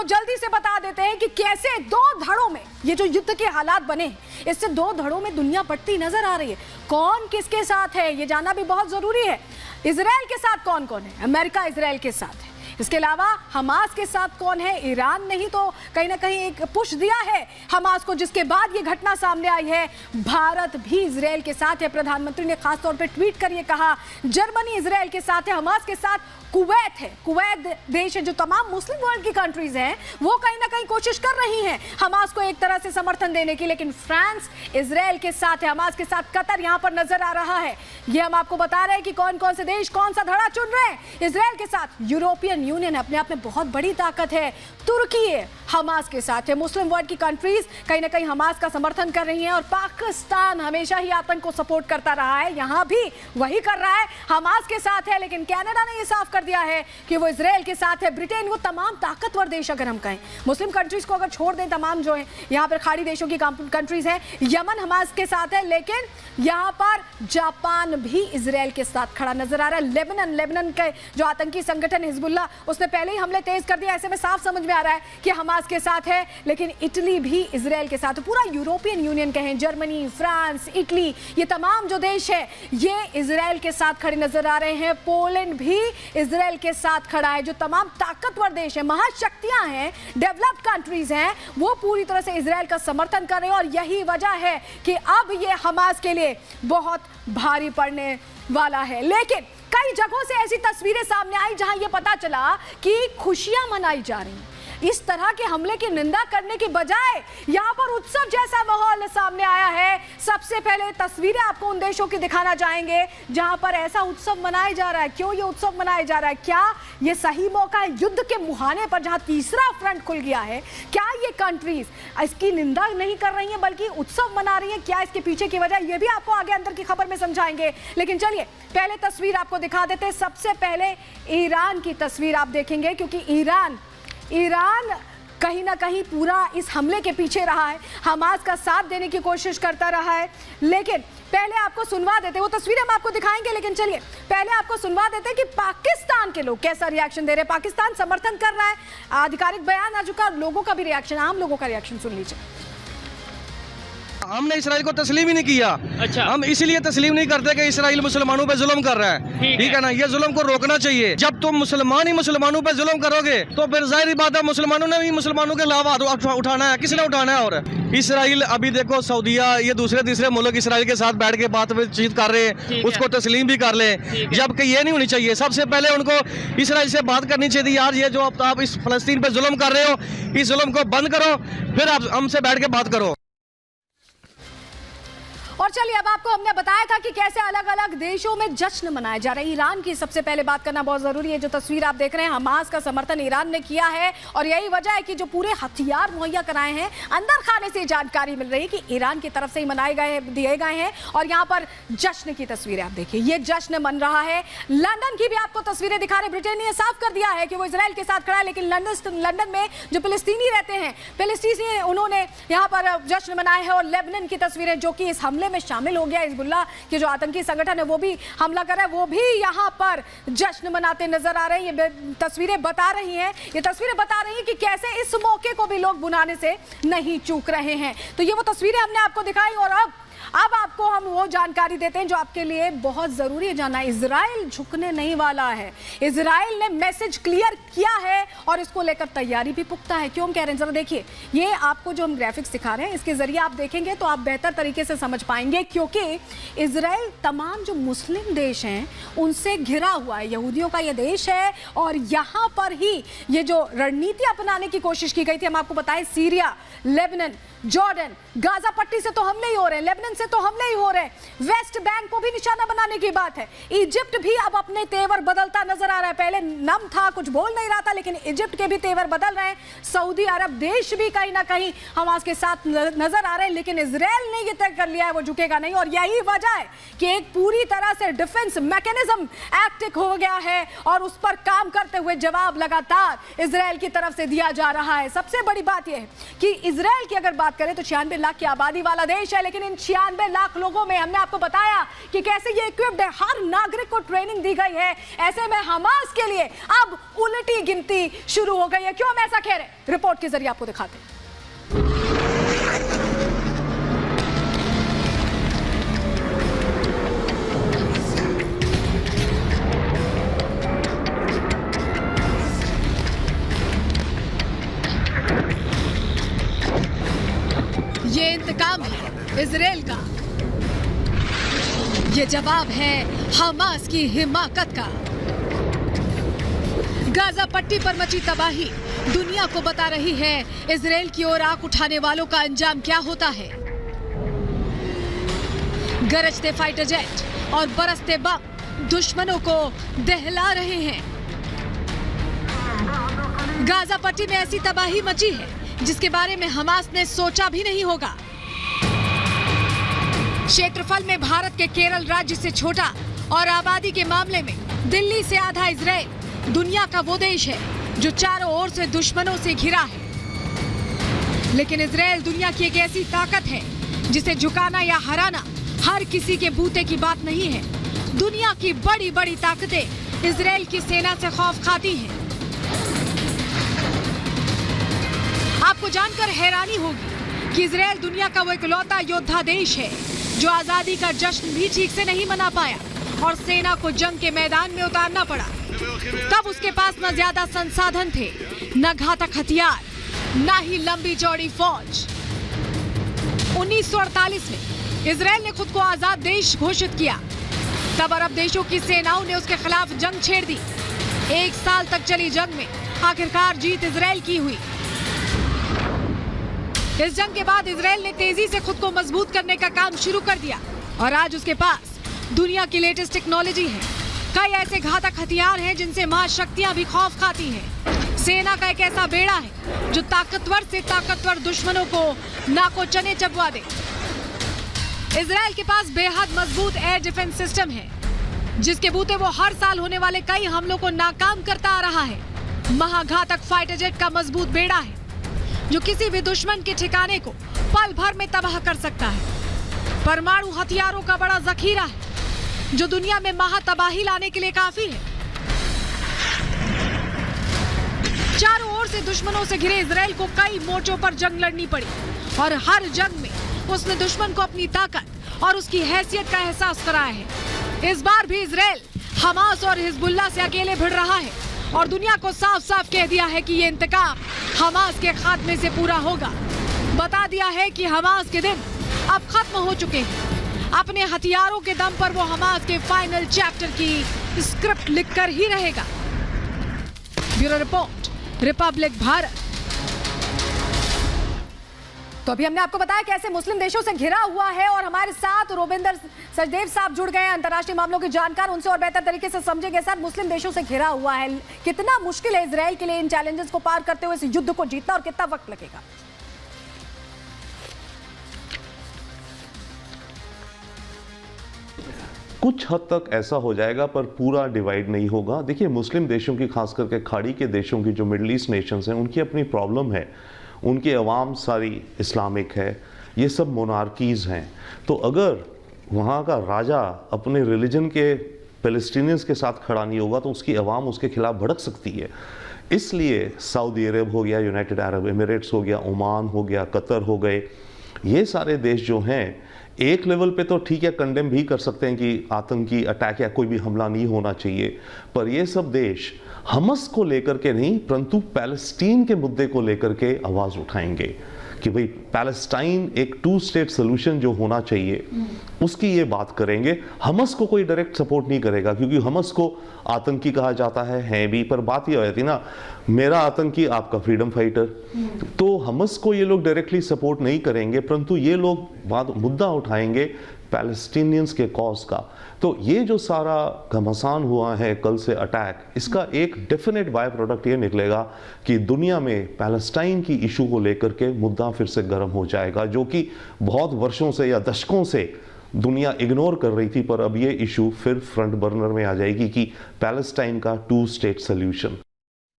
आपको जल्दी से बता देते हैं कि कैसे दो धड़ों में ये जो युद्ध के हालात बने हैं, इससे दो धड़ों में दुनिया बंटती नजर आ रही है। कौन किसके साथ है ये जानना भी बहुत जरूरी है। इजराइल के साथ कौन कौन है? अमेरिका इजराइल के साथ है। इसके अलावा हमास के साथ कौन है? ईरान ने ही तो कहीं ना कहीं एक पुश दिया है हमास को, जिसके बाद ये घटना सामने आई है। भारत भी इजराइल के साथ है। प्रधानमंत्री ने खास तौर पे ट्वीट कर ये कहा, जर्मनी इजराइल के साथ है, हमास के साथ कुवैत है। कुवैत देश है, जो तमाम मुस्लिम वर्ल्ड की कंट्रीज हैं वो कहीं ना कहीं कोशिश कर रही हैं हमास को एक तरह से समर्थन देने की, लेकिन फ्रांस इजराइल के साथ है, हमास के साथ कतर यहां पर नजर आ रहा है। ये हम आपको बता रहे हैं कि कौन कौन से देश कौन सा धड़ा चुन रहे हैं। इजराइल के साथ यूरोपियन यूनियन अपने आप में बहुत बड़ी ताकत है। तुर्की है, हमास के साथ है। मुस्लिम वर्ल्ड की कंट्रीज कहीं ना कहीं हमास का समर्थन कर रही हैं, और पाकिस्तान हमेशा ही आतंक को सपोर्ट करता रहा है, यहां भी वही कर रहा है, हमास के साथ है। लेकिन कनाडा ने यह साफ कर दिया है कि वो इजराइल के साथ है। ब्रिटेन, वो तमाम ताकतवर देश अगर हम कहें, मुस्लिम कंट्रीज को अगर छोड़ दें, तमाम जो है यहां पर खाड़ी देशों की कंट्रीज हैं, यमन हमास के साथ है, लेकिन यहां पर जापान भी इजराइल के साथ खड़ा नजर आ रहा है। लेबनान के जो आतंकी संगठन हिजबुल्लाह, उसने पहले ही हमले तेज कर दिया। ऐसे में साफ समझ में आ रहा है कि हमास के साथ है, लेकिन इटली भी इजराइल के साथ। पूरा यूरोपियन यूनियन कहें, जर्मनी, फ्रांस, इटली, ये तमाम जो देश है ये इजराइल के साथ खड़े नजर आ रहे हैं। पोलैंड भी इजराइल के साथ खड़ा है। जो तमाम ताकतवर देश है, महाशक्तियां हैं, डेवलप्ड कंट्रीज हैं, वो पूरी तरह से इजराइल का समर्थन कर रहे हैं। और यही वजह है कि अब ये हमास के लिए बहुत भारी पड़ने वाला है। लेकिन कई जगहों से ऐसी तस्वीरें सामने आई जहां ये पता चला कि खुशियां मनाई जा रही हैं। इस तरह के हमले की निंदा करने की बजाय यहां पर उत्सव जैसा माहौल सामने आया है। सबसे पहले तस्वीरें आपको उन देशों की दिखाना चाहेंगे जहां पर ऐसा उत्सव मनाया जा रहा है। क्यों ये उत्सव मनाया जा रहा है? क्या ये सही मौका है युद्ध के मुहाने पर, जहां तीसरा फ्रंट खुल गया है? क्या ये कंट्रीज इसकी निंदा नहीं कर रही हैं बल्कि उत्सव मना रही हैं? क्या इसके पीछे की वजह, ये भी आपको आगे अंदर की खबर में समझाएंगे। लेकिन चलिए पहले तस्वीर आपको दिखा देते हैं। सबसे पहले ईरान की तस्वीर आप देखेंगे, क्योंकि ईरान कहीं ना कहीं पूरा इस हमले के पीछे रहा है, हमास का साथ देने की कोशिश करता रहा है। लेकिन पहले आपको सुनवा देते हैं, वो तस्वीरें हम आपको दिखाएंगे, लेकिन चलिए पहले आपको सुनवा देते हैं कि पाकिस्तान के लोग कैसा रिएक्शन दे रहे हैं। पाकिस्तान समर्थन कर रहा है, आधिकारिक बयान आ चुका, लोगों का भी रिएक्शन, आम लोगों का रिएक्शन सुन लीजिए। हमने इसराइल को तस्लीम ही नहीं किया। अच्छा। हम इसलिए तस्लीम नहीं करते कि इसराइल मुसलमानों पे जुल्म कर रहा है, ठीक है ना। ये जुल्म को रोकना चाहिए। जब तुम मुसलमान ही मुसलमानों पे जुल्म करोगे तो फिर जाहिर बात है मुसलमानों ने भी मुसलमानों के अलावा उठाना है। किसने उठाना है? और इसराइल अभी देखो, सऊदीया, ये दूसरे तीसरे मुल्क इसराइल के साथ बैठ के बातचीत कर रहे हैं, उसको तस्लीम भी कर ले, जबकि ये नहीं होनी चाहिए। सबसे पहले उनको इसराइल से बात करनी चाहिए, यार ये जो आप इस फलस्तीन पे जुल्म कर रहे हो, इस जुल्म को बंद करो, फिर आप हमसे बैठ के बात करो। और चलिए अब आपको हमने बताया था कि कैसे अलग अलग देशों में जश्न मनाया जा रहा है। ईरान की सबसे पहले बात करना बहुत जरूरी है। जो तस्वीर आप देख रहे हैं, हमास का समर्थन ईरान ने किया है, और यही वजह है कि जो पूरे हथियार मुहैया कराए हैं, अंदर खाने से जानकारी मिल रही है कि ईरान की तरफ से ही दिए गए हैं। और यहाँ पर जश्न की तस्वीरें आप देखिए, ये जश्न मन रहा है। लंदन की भी आपको तस्वीरें दिखा रहे। ब्रिटेन ने साफ कर दिया है कि वो इजराइल के साथ खड़ा है, लेकिन लंदन में जो फिलिस्तीनी रहते हैं, फिलिस्तीनी, उन्होंने यहाँ पर जश्न मनाया है। और लेबनान की तस्वीरें, जो कि इस हमले में शामिल हो गया, हिजबुल्लाह के जो आतंकी संगठन है वो भी हमला कर रहा है, वो भी यहाँ पर जश्न मनाते नजर आ रहे हैं। ये तस्वीरें बता रही हैं कि कैसे इस मौके को भी लोग बुनाने से नहीं चूक रहे हैं। तो ये वो तस्वीरें हमने आपको दिखाई, और अब आपको हम वो जानकारी देते हैं जो आपके लिए बहुत जरूरी है जानना। इजराइल झुकने नहीं वाला है। इजराइल ने मैसेज क्लियर किया है और इसको लेकर तैयारी भी पुख्ता है। क्यों हम कह रहे हैं, जरा देखिए, ये आपको जो हम ग्राफिक्स दिखा रहे हैं, इसके जरिए आप देखेंगे तो आप बेहतर तरीके से समझ पाएंगे, क्योंकि इजराइल तमाम जो मुस्लिम देश हैं उनसे घिरा हुआ है। यहूदियों का ये देश है, और यहाँ पर ही ये जो रणनीति अपनाने की कोशिश की गई थी, हम आपको बताएं, सीरिया, लेबनान, जॉर्डन, गाजा पट्टी से तो हमले ही हो रहे हैं, लेबनान से तो हमले ही हो रहे हैं, वेस्ट बैंक को भी निशाना बनाने की बात है। इजिप्ट भी अब अपने तेवर बदलता नजर आ रहा है। पहले नम था, कुछ बोल नहीं रहा था, लेकिन इजिप्ट के भी तेवर बदल रहे हैं। सऊदी अरब देश भी कहीं ना कहीं हमास के साथ नजर आ रहे हैं, लेकिन इजराइल ने यह तय कर लिया है वो झुकेगा नहीं। और यही वजह है कि एक पूरी तरह से डिफेंस मैकेनिज्म एक्टिव हो गया है, और उस पर काम करते हुए जवाब लगातार इजराइल की तरफ से दिया जा रहा है। सबसे बड़ी बात यह है कि इजराइल की अगर बात करें तो 96 लाख की आबादी वाला देश है, लेकिन इन 96 लाख लोगों में हमने आपको बताया कि कैसे ये इक्विप्ड है, हर नागरिक को ट्रेनिंग दी गई है। ऐसे में हमास के लिए अब उल्टी गिनती शुरू हो गई है। क्यों हम ऐसा कह रहे हैं? रिपोर्ट के जरिए आपको दिखाते हैं। ये इंतकाम है इजराइल का, ये जवाब है हमास की हिमाकत का। गाजा पट्टी पर मची तबाही दुनिया को बता रही है इजराइल की ओर आंख उठाने वालों का अंजाम क्या होता है। गरजते फाइटर जेट और बरसते बम दुश्मनों को दहला रहे हैं। गाजा पट्टी में ऐसी तबाही मची है जिसके बारे में हमास ने सोचा भी नहीं होगा। क्षेत्रफल में भारत के केरल राज्य से छोटा और आबादी के मामले में दिल्ली से आधा इजराइल दुनिया का वो देश है जो चारों ओर से दुश्मनों से घिरा है। लेकिन इजराइल दुनिया की एक ऐसी ताकत है जिसे झुकाना या हराना हर किसी के बूते की बात नहीं है। दुनिया की बड़ी बड़ी ताकतें इजराइल की सेना से खौफ खाती हैं। आपको जानकर हैरानी होगी कि इजराइल दुनिया का वो इकलौता योद्धा देश है जो आजादी का जश्न भी ठीक से नहीं मना पाया और सेना को जंग के मैदान में उतारना पड़ा। तब उसके पास न ज्यादा संसाधन थे, न घातक हथियार, न ही लंबी चौड़ी फौज। 1948 में इजराइल ने खुद को आजाद देश घोषित किया। तब अरब देशों की सेनाओं ने उसके खिलाफ जंग छेड़ दी। 1 साल तक चली जंग में आखिरकार जीत इजराइल की हुई। इस जंग के बाद इजराइल ने तेजी से खुद को मजबूत करने का काम शुरू कर दिया और आज उसके पास दुनिया की लेटेस्ट टेक्नोलॉजी है। कई ऐसे घातक हथियार हैं जिनसे महाशक्तियां भी खौफ खाती हैं। सेना का एक ऐसा बेड़ा है जो ताकतवर से ताकतवर दुश्मनों को नाको चने चबवा दे। इजराइल के पास बेहद मजबूत एयर डिफेंस सिस्टम है जिसके बूते वो हर साल होने वाले कई हमलों को नाकाम करता आ रहा है। महाघातक फाइटर जेट का मजबूत बेड़ा है जो किसी भी दुश्मन के ठिकाने को पल भर में तबाह कर सकता है। परमाणु हथियारों का बड़ा जखीरा है जो दुनिया में महातबाही लाने के लिए काफी है। चारों ओर से दुश्मनों से घिरे इजराइल को कई मोर्चों पर जंग लड़नी पड़ी और हर जंग में उसने दुश्मन को अपनी ताकत और उसकी हैसियत का एहसास कराया है। इस बार भी इजराइल हमास और हिजबुल्लाह से अकेले भिड़ रहा है और दुनिया को साफ साफ कह दिया है कि ये इंतकाम हमास के खात्मे से पूरा होगा। बता दिया है कि हमास के दिन अब खत्म हो चुके हैं। अपने हथियारों के दम पर वो हमास के फाइनल चैप्टर की स्क्रिप्ट लिखकर ही रहेगा। Bureau report, Republic Bharat. तो अभी हमने आपको बताया कैसे मुस्लिम देशों से घिरा हुआ है और हमारे साथ रोबिंदर सचदेव साहब जुड़ गए हैं, अंतर्राष्ट्रीय मामलों के जानकार। उनसे और बेहतर तरीके से समझेंगे। सर, मुस्लिम देशों से घिरा हुआ है, कितना मुश्किल है इजराइल के लिए इन चैलेंजेस को पार करते हुए इस युद्ध को जीतना और कितना वक्त लगेगा? कुछ हद तक ऐसा हो जाएगा पर पूरा डिवाइड नहीं होगा। देखिए, मुस्लिम देशों की, खास करके खाड़ी के देशों की, जो मिडल ईस्ट नेशंस हैं, उनकी अपनी प्रॉब्लम है। उनकी अवाम सारी इस्लामिक है, ये सब मोनार्कीज़ हैं। तो अगर वहाँ का राजा अपने रिलीजन के पैलेस्टीनियंस के साथ खड़ा नहीं होगा तो उसकी अवाम उसके खिलाफ भड़क सकती है। इसलिए सऊदी अरब हो गया, यूनाइटेड अरब एमिरेट्स हो गया, ओमान हो गया, कतर हो गए, ये सारे देश जो हैं एक लेवल पे तो ठीक है, कंडेम भी कर सकते हैं कि आतंकी अटैक या कोई भी हमला नहीं होना चाहिए, पर ये सब देश हमस को लेकर के नहीं परंतु पैलेस्टीन के मुद्दे को लेकर के आवाज़ उठाएंगे कि भाई पैलेस्टाइन एक 2 स्टेट सोल्यूशन जो होना चाहिए उसकी ये बात करेंगे। हमस को कोई डायरेक्ट सपोर्ट नहीं करेगा क्योंकि हमस को आतंकी कहा जाता है भी, पर बात ये हो जाती ना, मेरा आतंकी आपका फ्रीडम फाइटर। तो हमस को ये लोग डायरेक्टली सपोर्ट नहीं करेंगे परंतु ये लोग मुद्दा उठाएंगे पैलेस्टीनियंस के कॉज का। तो ये जो सारा घमासान हुआ है कल से अटैक, इसका एक डेफिनेट बाय प्रोडक्ट ये निकलेगा कि दुनिया में पैलेस्टाइन की इशू को लेकर के मुद्दा फिर से गर्म हो जाएगा, जो कि बहुत वर्षों से या दशकों से दुनिया इग्नोर कर रही थी, पर अब ये इशू फिर फ्रंट बर्नर में आ जाएगी कि पैलेस्टाइन का 2 स्टेट सोल्यूशन।